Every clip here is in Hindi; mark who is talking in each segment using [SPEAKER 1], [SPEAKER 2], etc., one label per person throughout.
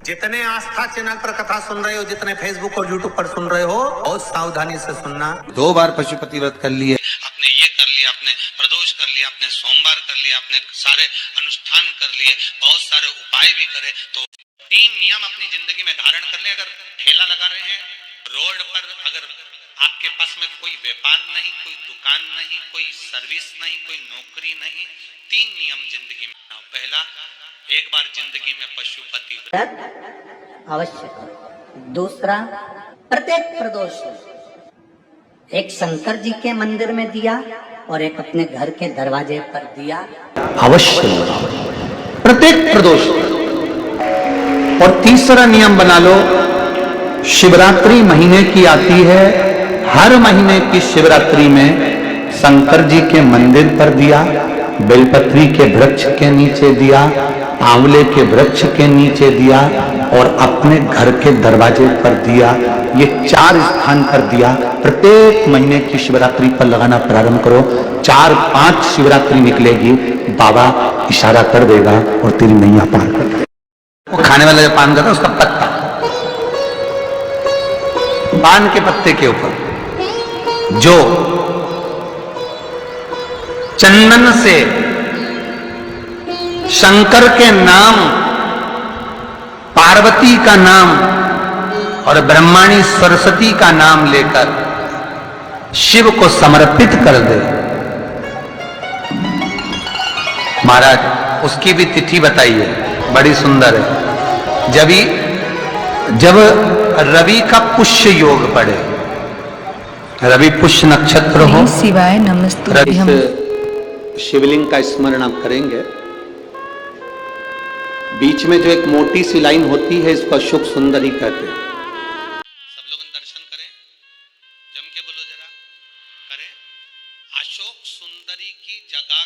[SPEAKER 1] जितने आस्था चैनल पर कथा सुन रहे हो, जितने फेसबुक और यूट्यूब पर सुन रहे हो, बहुत सावधानी से सुनना।
[SPEAKER 2] 2 बार पशुपति व्रत कर लिए,
[SPEAKER 3] आपने ये कर लिया, आपने प्रदोष कर लिया, आपने सोमवार कर लिया, आपने सारे अनुष्ठान कर लिए, बहुत सारे उपाय भी करे, तो 3 नियम अपनी जिंदगी में धारण कर ले। अगर ठेला लगा रहे हैं रोड पर, अगर आपके पास में कोई व्यापार नहीं, कोई दुकान नहीं, कोई सर्विस नहीं, कोई नौकरी नहीं, 3 नियम जिंदगी में। पहला, एक बार जिंदगी में पशुपति व्रत
[SPEAKER 4] अवश्य करो। दूसरा, प्रत्येक प्रदोष एक शंकर जी के मंदिर में दिया और एक अपने घर के दरवाजे पर दिया
[SPEAKER 2] अवश्य प्रत्येक प्रदोष। और तीसरा नियम बना लो, शिवरात्रि महीने की आती है, हर महीने की शिवरात्रि में शंकर जी के मंदिर पर दिया, बेलपत्री के वृक्ष के नीचे दिया, आंवले के वृक्ष के नीचे दिया और अपने घर के दरवाजे पर दिया। ये 4 स्थान पर दिया। प्रत्येक महीने की शिवरात्रि पर लगाना प्रारंभ करो। 4-5 शिवरात्रि निकलेगी, बाबा इशारा कर देगा और तेरी नैया पार कर देगा। वो खाने वाला जो पान करता है उसका पत्ता, पान के पत्ते के ऊपर जो चंदन से शंकर के नाम, पार्वती का नाम और ब्रह्माणी सरस्वती का नाम लेकर शिव को समर्पित कर दे, महाराज उसकी भी तिथि बताइए, बड़ी सुंदर है। जब रवि का पुष्य योग पड़े, रवि पुष्य नक्षत्र हो,
[SPEAKER 5] शिवाय नमस्तुभ्यम।
[SPEAKER 2] शिवलिंग का स्मरण आप करेंगे। बीच में जो एक मोटी सी लाइन होती है, इसको अशोक सुंदरी कहते हैं।
[SPEAKER 3] सब लोग दर्शन करें, जम के बोलो जरा, करें। अशोक सुंदरी की जगह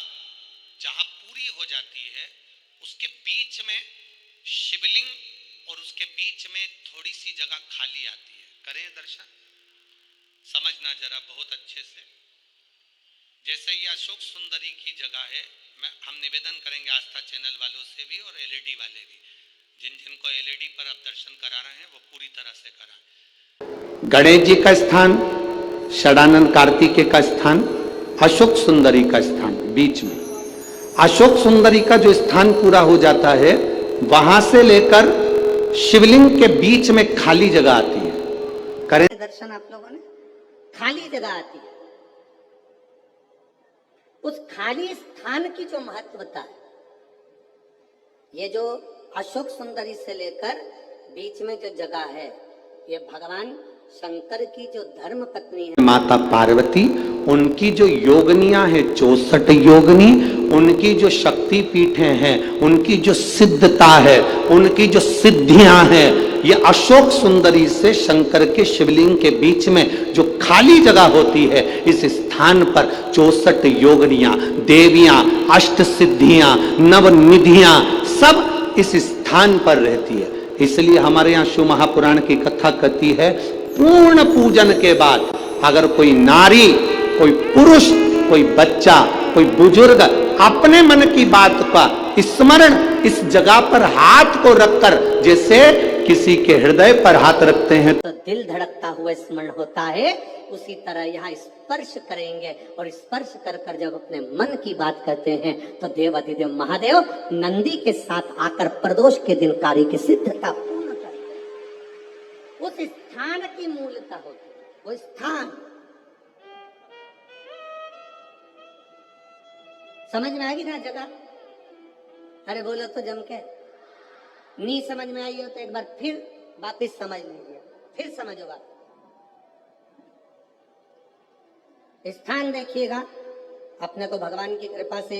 [SPEAKER 3] जहां पूरी हो जाती है, उसके बीच में शिवलिंग और उसके बीच में थोड़ी सी जगह खाली आती है। करें दर्शन, समझना जरा बहुत अच्छे से। जैसे ये अशोक सुंदरी की जगह है, हम निवेदन करेंगे आस्था चैनल वालों से भी और एलईडी वाले भी, जिनको एलईडी पर आप दर्शन करा रहे हैं वो पूरी तरह से कराएं।
[SPEAKER 2] गणेश जी का स्थान, षडानंद कार्तिकेय का स्थान, अशोक सुंदरी का स्थान बीच में। अशोक सुंदरी का जो स्थान पूरा हो जाता है, वहां से लेकर शिवलिंग के बीच में खाली जगह आती है। करें
[SPEAKER 4] दर्शन आप लोगों ने, खाली जगह आती है। उस खाली स्थान की जो महत्वता है, ये जो अशोक सुंदरी से लेकर बीच में जो जगह है, ये भगवान शंकर की जो धर्म पत्नी है
[SPEAKER 2] माता पार्वती, उनकी जो योगनियां हैं 64 योगनी, उनकी जो शक्ति पीठें हैं, उनकी जो सिद्धता है, उनकी जो सिद्धियां हैं, ये अशोक सुंदरी से शंकर के शिवलिंग के बीच में जो खाली जगह होती है, इस स्थान पर 64 योगनियां, देवियां, अष्ट सिद्धियां, नवनिधियां सब इस स्थान पर रहती है। इसलिए हमारे यहाँ शिव महापुराण की कथा कहती है, पूर्ण पूजन के बाद अगर कोई नारी, कोई पुरुष, कोई बच्चा, कोई बुजुर्ग अपने मन की बात का स्मरण इस जगह पर हाथ को रखकर, जैसे किसी के हृदय पर हाथ रखते हैं
[SPEAKER 4] तो दिल धड़कता हुआ स्मरण होता है, उसी तरह यहाँ स्पर्श करेंगे और स्पर्श कर कर जब अपने मन की बात करते हैं, तो देव अधिदेव महादेव नंदी के साथ आकर प्रदोष के दिन कार्य की सिद्धता पूर्ण करते हैं। उस स्थान की मूलता होती है, वो स्थान समझ में आएगी ना जगह? अरे बोलो तो जम के। नहीं समझ में आई हो तो एक बार फिर वापिस समझ लीजिए, फिर समझो बात। स्थान देखिएगा, अपने को भगवान की कृपा से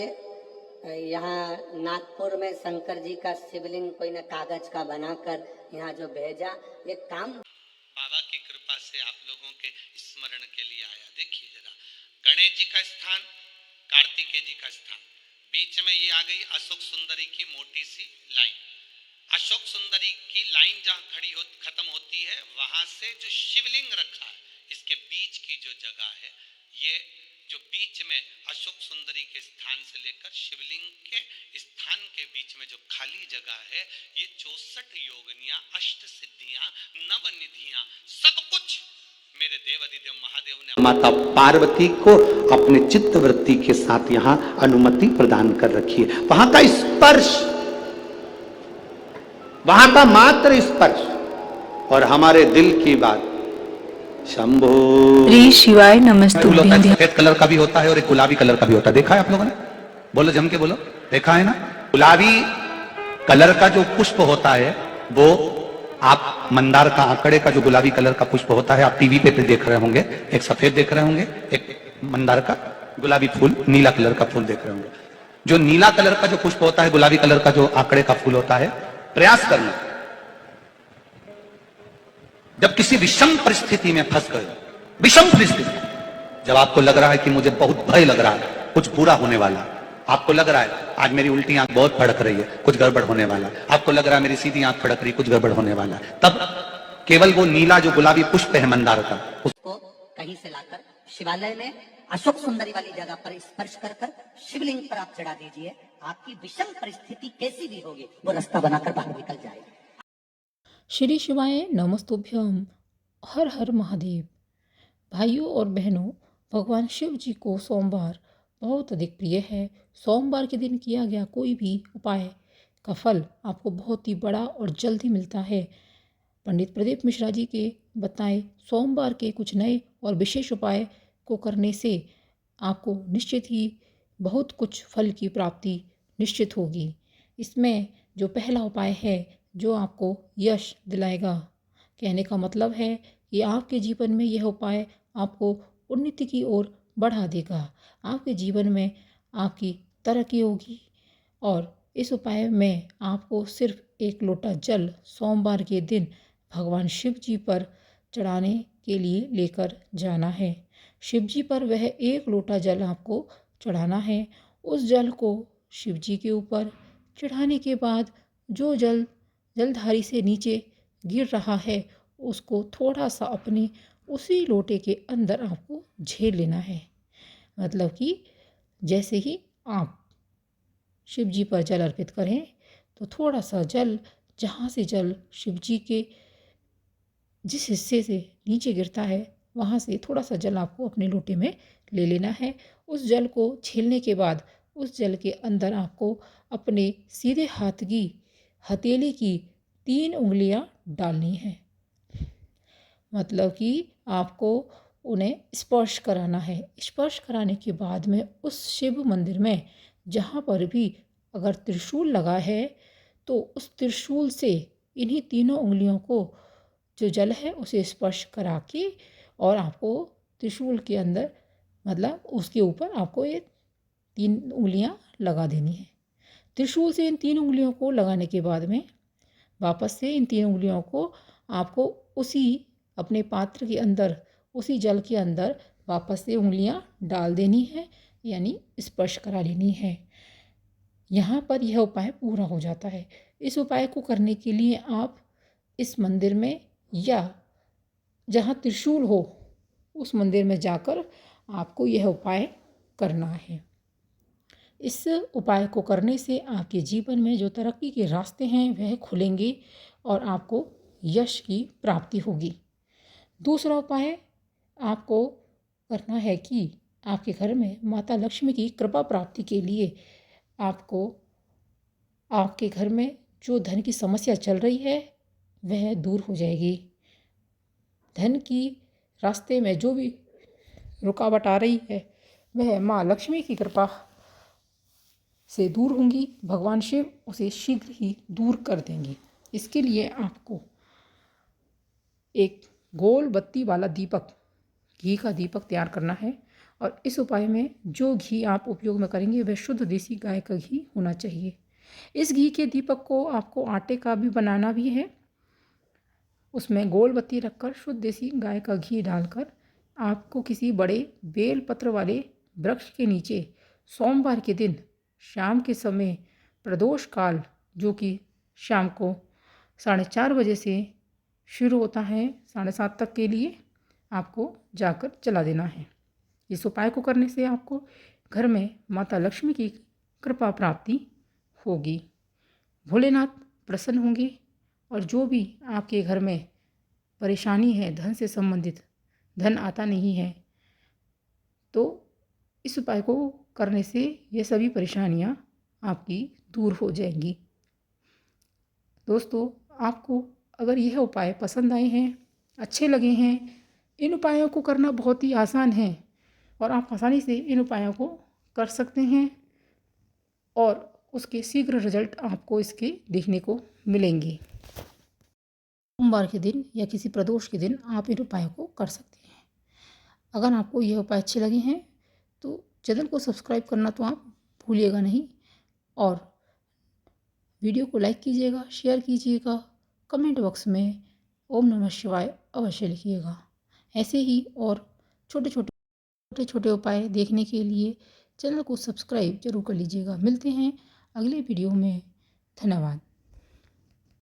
[SPEAKER 4] यहाँ नागपुर में शंकर जी का शिवलिंग कोई ने कागज का बनाकर यहाँ जो भेजा, ये काम
[SPEAKER 3] बाबा की कृपा से आप लोगों के स्मरण के लिए आया। देखिए जरा, गणेश जी का स्थान, कार्तिकेय जी का स्थान, बीच में ये आ गई अशोक सुंदरी की मोटी सी लाइन। अशोक सुंदरी की लाइन जहाँ खत्म होती है, वहां से जो शिवलिंग रखा है, इसके बीच की जो जगह है, ये जो बीच में अशोक सुंदरी के स्थान से लेकर शिवलिंग के स्थान के बीच में जो खाली जगह है, ये 64 योगनियां, अष्ट सिद्धियां, नवनिधियां, सब कुछ मेरे देवाधिदेव महादेव ने
[SPEAKER 2] माता पार्वती को अपने चित्त वृत्ति के साथ यहाँ अनुमति प्रदान कर रखी है। वहां का स्पर्श, वहां का मात्र स्पर्श और हमारे दिल की बात। शंभो
[SPEAKER 5] श्री शिवाय नमस्तुभ्यं।
[SPEAKER 1] सफेद कलर का भी होता है और एक गुलाबी कलर का भी होता है, देखा है आप लोगों ने? बोलो, जम के बोलो, देखा है ना? गुलाबी कलर का जो पुष्प होता है वो आप मंदार का, आंकड़े का जो गुलाबी कलर का पुष्प होता है, आप टीवी पे देख रहे होंगे, एक सफेद देख रहे होंगे, एक मंदार का गुलाबी फूल, नीला कलर का फूल देख रहे होंगे। जो नीला कलर का जो पुष्प होता है, गुलाबी कलर का जो आंकड़े का फूल होता है, प्रयास करना, जब किसी विषम परिस्थिति में फंस गए, विषम परिस्थिति, जब आपको लग रहा है कि मुझे बहुत भय लग रहा है, कुछ बुरा होने वाला, आपको लग रहा है आज मेरी उल्टी आंख बहुत फड़क रही है, कुछ गड़बड़ होने वाला, आपको लग रहा है मेरी सीधी आंख फड़क रही, कुछ गड़बड़ होने वाला, तब केवल वो नीला जो गुलाबी पुष्प है मंदार का,
[SPEAKER 4] उसको कहीं से लाकर शिवालय में अशोक सुंदरी वाली जगह पर स्पर्श कर कर शिवलिंग पर आप चढ़ा दीजिए। आपकी विषम परिस्थिति कैसी भी होगी, वो रास्ता बनाकर बाहर निकल जाएगी।
[SPEAKER 6] श्री शिवाय नमस्तुभ्यम। हर हर महादेव। भाइयों और बहनों, भगवान शिव जी को सोमवार बहुत अधिक प्रिय है। सोमवार के दिन किया गया कोई भी उपाय का फल आपको बहुत ही बड़ा और जल्दी मिलता है। पंडित प्रदीप मिश्रा जी के बताए सोमवार के कुछ नए और विशेष उपाय को करने से आपको निश्चित ही बहुत कुछ फल की प्राप्ति निश्चित होगी। इसमें जो पहला उपाय है जो आपको यश दिलाएगा, कहने का मतलब है कि आपके जीवन में यह उपाय आपको उन्नति की ओर बढ़ा देगा। आपके जीवन में आपकी तरक्की होगी। और इस उपाय में आपको सिर्फ एक लोटा जल सोमवार के दिन भगवान शिव जी पर चढ़ाने के लिए लेकर जाना है। शिव जी पर वह एक लोटा जल आपको चढ़ाना है। उस जल को शिव जी के ऊपर चढ़ाने के बाद जो जलधारी से नीचे गिर रहा है उसको थोड़ा सा अपने उसी लोटे के अंदर आपको झेल लेना है। मतलब कि जैसे ही आप शिव जी पर जल अर्पित करें तो थोड़ा सा जल, जहाँ से जल शिव जी के जिस हिस्से से नीचे गिरता है वहाँ से थोड़ा सा जल आपको अपने लोटे में ले लेना है। उस जल को झेलने के बाद उस जल के अंदर आपको अपने सीधे हाथ की हथेली की 3 उंगलियां डालनी है। मतलब कि आपको उन्हें स्पर्श कराना है। स्पर्श कराने के बाद में उस शिव मंदिर में जहाँ पर भी अगर त्रिशूल लगा है तो उस त्रिशूल से इन्हीं तीनों उंगलियों को जो जल है उसे स्पर्श करा के और आपको त्रिशूल के अंदर मतलब उसके ऊपर आपको ये 3 उंगलियां लगा देनी है। त्रिशूल से इन 3 उंगलियों को लगाने के बाद में वापस से इन 3 उंगलियों को आपको उसी अपने पात्र के अंदर, उसी जल के अंदर वापस से उंगलियां डाल देनी है, यानी स्पर्श करा लेनी है। यहाँ पर यह उपाय पूरा हो जाता है। इस उपाय को करने के लिए आप इस मंदिर में या जहाँ त्रिशूल हो उस मंदिर में जाकर आपको यह उपाय करना है। इस उपाय को करने से आपके जीवन में जो तरक्की के रास्ते हैं वह खुलेंगे और आपको यश की प्राप्ति होगी। दूसरा उपाय आपको करना है कि आपके घर में माता लक्ष्मी की कृपा प्राप्ति के लिए आपको आपके घर में जो धन की समस्या चल रही है वह दूर हो जाएगी। धन की रास्ते में जो भी रुकावट आ रही है वह माँ लक्ष्मी की कृपा से दूर होंगी। भगवान शिव उसे शीघ्र ही दूर कर देंगे। इसके लिए आपको एक गोल बत्ती वाला दीपक, घी का दीपक तैयार करना है। और इस उपाय में जो घी आप उपयोग में करेंगे वह शुद्ध देसी गाय का घी होना चाहिए। इस घी के दीपक को आपको आटे का भी बनाना भी है। उसमें गोल बत्ती रखकर शुद्ध देसी गाय का घी डालकर आपको किसी बड़े बेल पत्र वाले वृक्ष के नीचे सोमवार के दिन शाम के समय प्रदोष काल, जो कि शाम को 4:30 बजे से शुरू होता है 7:30 तक के लिए, आपको जाकर जला देना है। इस उपाय को करने से आपको घर में माता लक्ष्मी की कृपा प्राप्ति होगी, भोलेनाथ प्रसन्न होंगे और जो भी आपके घर में परेशानी है, धन से संबंधित, धन आता नहीं है, तो इस उपाय को करने से ये सभी परेशानियाँ आपकी दूर हो जाएंगी। दोस्तों, आपको अगर यह उपाय पसंद आए हैं, अच्छे लगे हैं, इन उपायों को करना बहुत ही आसान है और आप आसानी से इन उपायों को कर सकते हैं और उसके शीघ्र रिजल्ट आपको इसके देखने को मिलेंगे। सोमवार के दिन या किसी प्रदोष के दिन आप इन उपायों को कर सकते हैं। अगर आपको यह उपाय अच्छे लगे हैं तो चैनल को सब्सक्राइब करना तो आप भूलिएगा नहीं और वीडियो को लाइक कीजिएगा, शेयर कीजिएगा, कमेंट बॉक्स में ओम नमः शिवाय अवश्य लिखिएगा। ऐसे ही और छोटे उपाय देखने के लिए चैनल को सब्सक्राइब जरूर कर लीजिएगा। मिलते हैं अगले वीडियो में। धन्यवाद।